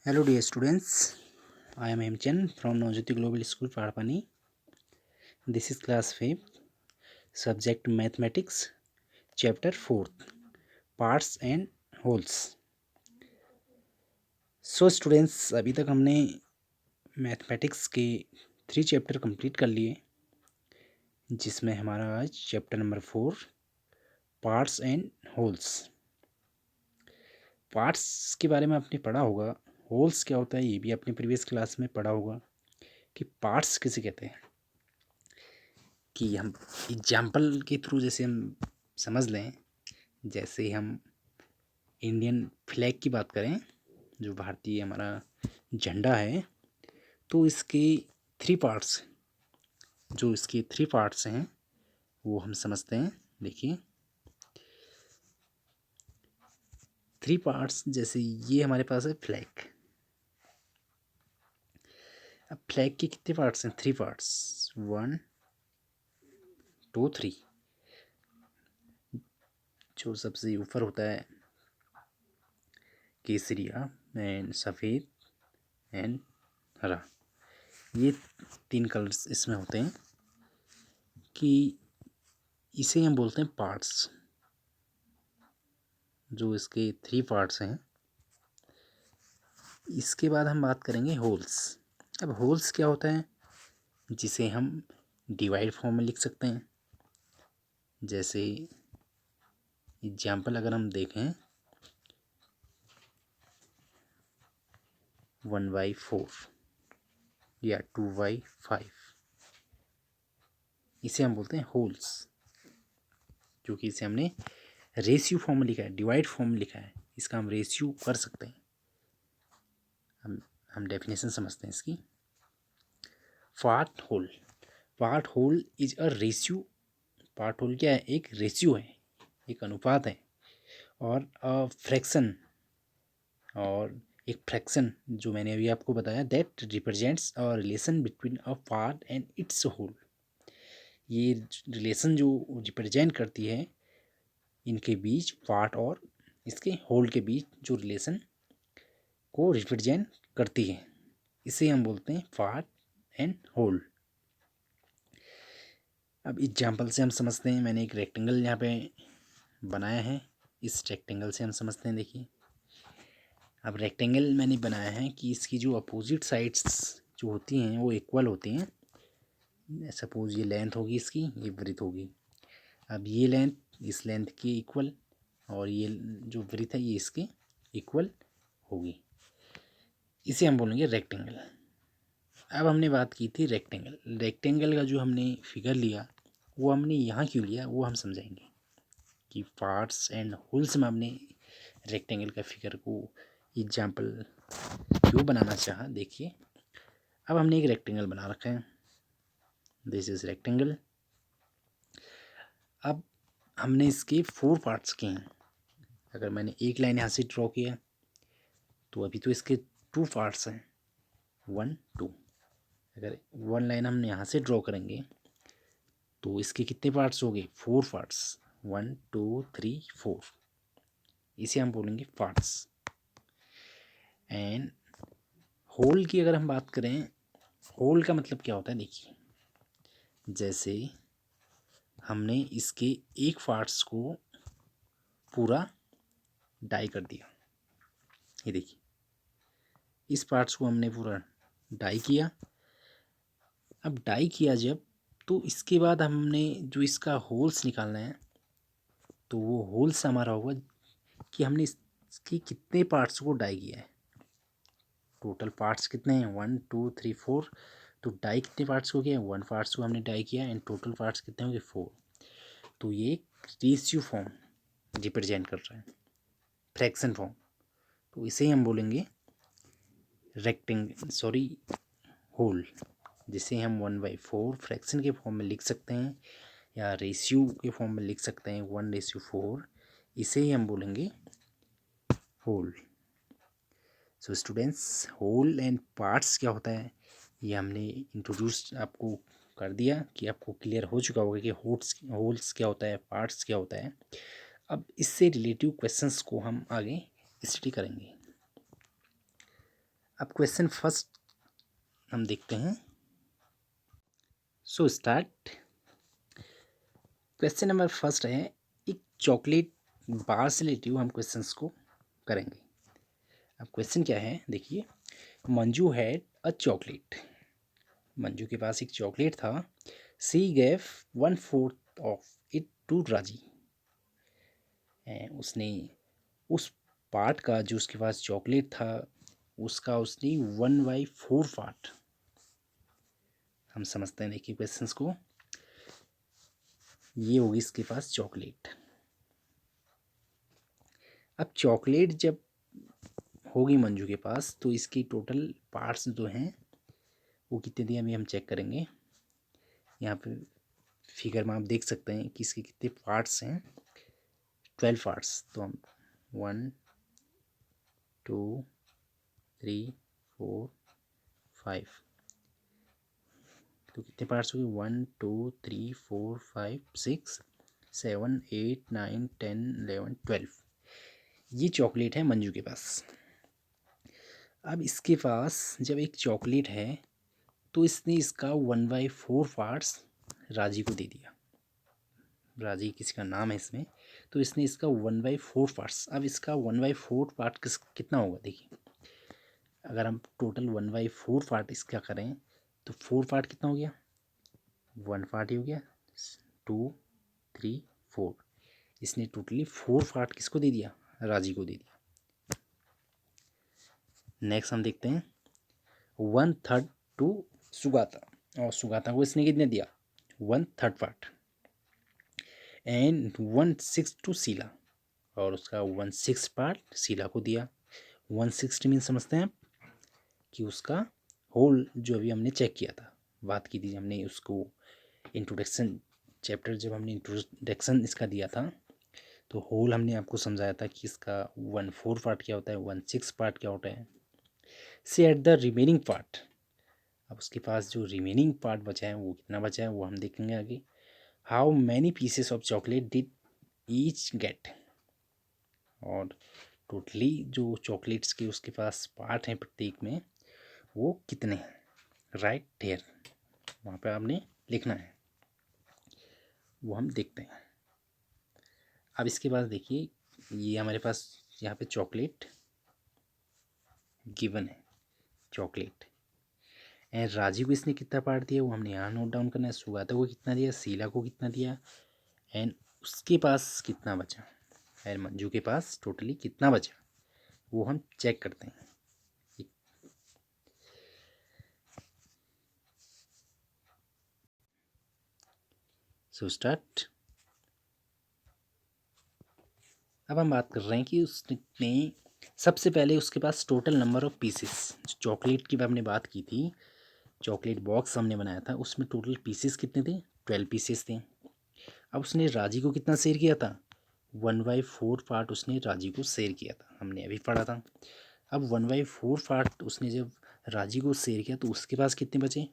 Hello dear students, I am Hemchand from Navjyoti Global School Padpani. This is class 5, subject mathematics, chapter 4, parts and wholes. So students, अभी तक हमने mathematics के 3 chapter complete कर लिए, जिसमें हमारा आज chapter number 4 parts and holes. Parts के बारे में आपने पढ़ा होगा, होल्स क्या होता है ये भी आपने प्रीवियस क्लास में पढ़ा होगा कि पार्ट्स किसे कहते हैं। कि हम एग्जाम्पल के थ्रू जैसे हम समझ लें, जैसे हम इंडियन फ्लैग की बात करें, जो भारतीय हमारा झंडा है, तो इसके 3 पार्ट्स, जो इसके 3 पार्ट्स हैं वो हम समझते हैं। देखिए 3 पार्ट्स, जैसे ये हमारे पास है फ्लैग। अब फ्लैग के कितने पार्ट्स हैं? 3 पार्ट्स, 1 2 3। जो सबसे ऊपर होता है केसरिया एंड सफ़ेद एंड हरा, ये 3 कलर्स इसमें होते हैं कि इसे हम बोलते हैं पार्ट्स। जो इसके 3 पार्ट्स हैं। इसके बाद हम बात करेंगे होल्स। अब होल्स क्या होता है, जिसे हम डिवाइड फॉर्म में लिख सकते हैं। जैसे एग्जाम्पल अगर हम देखें, 1/4 या 2/5, इसे हम बोलते हैं होल्स, क्योंकि इसे हमने रेशियो फॉर्म में लिखा है, डिवाइड फॉर्म में लिखा है। इसका हम रेशियो कर सकते हैं। हम डेफिनेशन समझते हैं इसकी। Part whole, part whole is a ratio. Part whole क्या है? एक रेशियो है, एक अनुपात है, और फ्रैक्शन, और एक फ्रैक्शन जो मैंने अभी आपको बताया, that represents a relation between a part and its whole. ये रिलेशन जो रिप्रेजेंट करती है इनके बीच, पार्ट और इसके होल के बीच जो रिलेशन को रिप्रेजेंट करती है, इसे हम बोलते हैं पार्ट एंड होल। अब एग्जाम्पल से हम समझते हैं। मैंने एक रेक्टेंगल यहाँ पे बनाया है, इस रेक्टेंगल से हम समझते हैं। देखिए अब रेक्टेंगल मैंने बनाया है कि इसकी जो अपोजिट साइड्स जो होती हैं वो इक्वल होती हैं। सपोज ये लेंथ होगी इसकी, ये ब्रीथ होगी। अब ये लेंथ इस लेंथ की इक्वल, और ये जो ब्रीथ है ये इसके इक्वल होगी। इसे हम बोलेंगे रेक्टेंगल। अब हमने बात की थी रेक्टेंगल। रेक्टेंगल का जो हमने फिगर लिया वो हमने यहाँ क्यों लिया वो हम समझाएंगे कि पार्ट्स एंड होल्स में हमने रेक्टेंगल का फिगर को एग्जाम्पल क्यों बनाना चाहा। देखिए अब हमने एक रेक्टेंगल बना रखा है, दिस इज रेक्टेंगल। अब हमने इसके 4 पार्ट्स किए हैं। अगर मैंने एक लाइन यहाँ से ड्रॉ किया तो अभी तो इसके 2 पार्ट्स हैं, 1 2। अगर 1 लाइन हम यहाँ से ड्रॉ करेंगे तो इसके कितने पार्ट्स हो गए? 4 पार्ट्स, 1 2 3 4। इसे हम बोलेंगे पार्ट्स। एंड होल की अगर हम बात करें, होल का मतलब क्या होता है? देखिए जैसे हमने इसके एक पार्ट्स को पूरा डाई कर दिया, ये देखिए इस पार्ट्स को हमने पूरा डाई किया। अब डाई किया जब, तो इसके बाद हमने जो इसका होल्स निकालना है, तो वो होल्स हमारा होगा कि हमने इसके कितने पार्ट्स को डाई किया है। टोटल पार्ट्स कितने हैं? 1 2 3 4। तो डाई कितने पार्ट्स को किया? 1 पार्ट्स को हमने डाई किया, एंड टोटल पार्ट्स कितने होंगे? 4। तो ये रेशियो फॉर्म रिप्रेजेंट कर रहा है, फ्रैक्शन फॉर्म। तो इसे हम बोलेंगे होल, जिसे हम 1/4 फ्रैक्शन के फॉर्म में लिख सकते हैं, या रेशियो के फॉर्म में लिख सकते हैं 1:4। इसे ही हम बोलेंगे whole. So students, whole and parts क्या होता है ये हमने इंट्रोड्यूस आपको कर दिया, कि आपको क्लियर हो चुका होगा कि होल्स क्या होता है, पार्ट्स क्या होता है। अब इससे रिलेटिव क्वेश्चंस को हम आगे स्टडी करेंगे। अब क्वेश्चन फर्स्ट हम देखते हैं। So start. Question number first है, एक चॉकलेट बार से रिलेटिव हम क्वेश्चंस को करेंगे। अब क्वेश्चन क्या है देखिए, Manju had a chocolate. Manju के पास एक चॉकलेट था। She gave 1/4 of it to Raji. उसने उस पार्ट का जो उसके पास चॉकलेट था उसका उसने 1/4 पार्ट। हम समझते हैं देखिए क्वेश्चंस को। ये होगी इसके पास चॉकलेट। अब चॉकलेट जब होगी मंजू के पास तो इसकी टोटल पार्ट्स जो हैं वो कितने दिए अभी हम चेक करेंगे। यहाँ पे फिगर में आप देख सकते हैं कि इसके कितने पार्ट्स हैं। 12 पार्ट्स। तो हम 1 2 3 4 5, तो कितने पार्ट्स हो गए 1 2 3 4 5 6 7 8 9 10 11 12। ये चॉकलेट है मंजू के पास। अब इसके पास जब एक चॉकलेट है तो इसने इसका 1/4 पार्ट्स राजी को दे दिया। राजी किसी का नाम है इसमें, तो इसने इसका 1/4 पार्ट्स। अब इसका 1/4 पार्ट कितना होगा देखिए। अगर हम टोटल 1/4 पार्ट इसका करें तो 4 पार्ट कितना हो गया, 1 पार्ट ही हो गया, 2 3 4। इसने टोटली 4 पार्ट किसको दे दिया, राजी को दे दिया। नेक्स्ट हम देखते हैं 1/3 टू सुगाता। और सुगाता को इसने कितने दिया, 1/3 पार्ट। एंड 1/6 टू शीला, और उसका 1/6 पार्ट शीला को दिया। 1/6 मीन समझते हैं आप कि उसका होल जो अभी हमने चेक किया था, बात की थी हमने उसको इंट्रोडक्शन चैप्टर, जब हमने इंट्रोडक्शन इसका दिया था तो होल हमने आपको समझाया था कि इसका 1/4 पार्ट क्या होता है, 1/6 पार्ट क्या होता है। से एट द रिमेनिंग पार्ट। अब उसके पास जो रिमेनिंग पार्ट बचा है वो कितना बचा है वो हम देखेंगे आगे। How many pieces of chocolate did each get. और टोटली जो चॉकलेट्स के उसके पास पार्ट हैं प्रत्येक में वो कितने हैं, राइट हेयर, वहाँ पे आपने लिखना है, वो हम देखते हैं। अब इसके बाद देखिए ये हमारे पास यहाँ पे चॉकलेट गिवन है, चॉकलेट। एंड राजीव को इसने कितना पार्ट दिया वो हमने यहाँ नोट डाउन करना है। सुगाता को कितना दिया, शीला को कितना दिया, एंड उसके पास कितना बचा, एंड मंजू के पास टोटली कितना बचा वो हम चेक करते हैं। So start. अब हम बात कर रहे हैं कि उसने सबसे पहले उसके पास total number of pieces chocolate की हमने बात की थी, चॉकलेट बॉक्स हमने बनाया था उसमें टोटल पीसेस कितने थे, 12 पीसेस थे। अब उसने राजी को कितना शेयर किया था, 1/4 पार्ट उसने राजी को शेयर किया था, हमने अभी पढ़ा था। अब 1/4 पार्ट उसने जब राजी को शेयर किया तो उसके पास कितने बचे,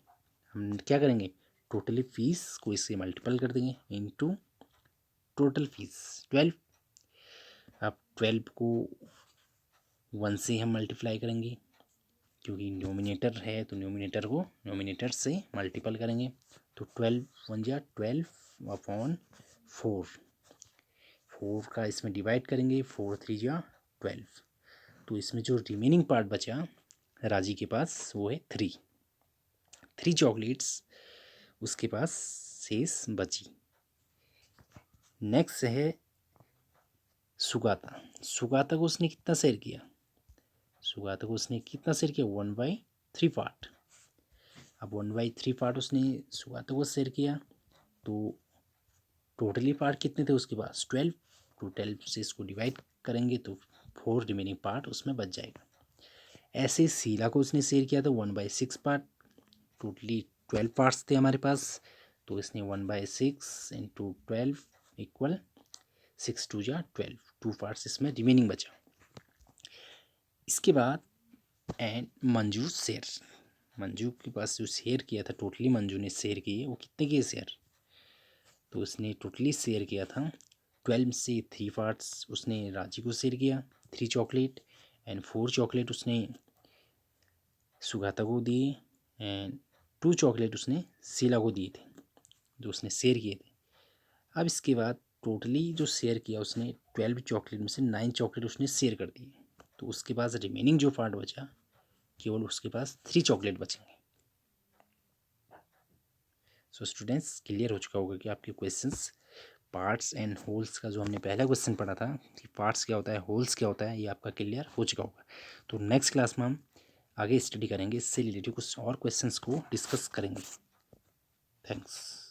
हम क्या करेंगे टोटली फीस को इससे मल्टीपल कर देंगे इनटू टोटल फीस 12। अब 12 को 1 से हम मल्टीप्लाई करेंगे क्योंकि न्यूमिनेटर है तो न्यूमिनेटर को न्यूमिनेटर से मल्टीपल करेंगे। तो 12 1 जा 12/4, 4 का इसमें डिवाइड करेंगे, 4 3 जा 12। तो इसमें जो रिमेनिंग पार्ट बचा राजी के पास वो है 3 चॉकलेट्स उसके पास शेष बची। नेक्स्ट है सुगाता। सुगाता को उसने कितना शेयर किया, सुगाता को उसने कितना शेयर किया 1/3 पार्ट। अब 1/3 पार्ट उसने सुगाता को शेयर किया तो टोटली पार्ट कितने थे उसके पास 12। तो 12 से इसको डिवाइड करेंगे तो 4 रिमेनिंग पार्ट उसमें बच जाएगा। ऐसे शीला को उसने शेयर किया था 1/6 पार्ट, टोटली 12 पार्ट्स थे हमारे पास, तो इसने 1/6 इंटू 12 इक्वल 6 2 जा 12, 2 पार्ट्स इसमें रिमेनिंग बचा। इसके बाद एंड मंजू शेयर, मंजू के पास जो शेयर किया था टोटली मंजू ने शेयर किए वो कितने किए शेयर, तो उसने टोटली शेयर किया था 12 से 3 पार्ट्स उसने राजी को शेयर किया 3 चॉकलेट, एंड 4 चॉकलेट उसने सुगाता को दिए एंड 2 चॉकलेट उसने शीला को दिए थे, जो उसने शेयर किए थे। अब इसके बाद टोटली जो शेयर किया उसने 12 चॉकलेट में से 9 चॉकलेट उसने शेयर कर दिए, तो उसके पास रिमेनिंग जो पार्ट बचा केवल उसके पास 3 चॉकलेट बचेंगे। सो स्टूडेंट्स क्लियर हो चुका होगा कि आपके क्वेश्चंस पार्ट्स एंड होल्स का जो हमने पहला क्वेश्चन पढ़ा था कि पार्ट्स क्या होता है, होल्स क्या होता है, ये आपका क्लियर हो चुका होगा। तो नेक्स्ट क्लास में हम आगे स्टडी करेंगे, इससे रिलेटेड कुछ और क्वेश्चंस को डिस्कस करेंगे। थैंक्स।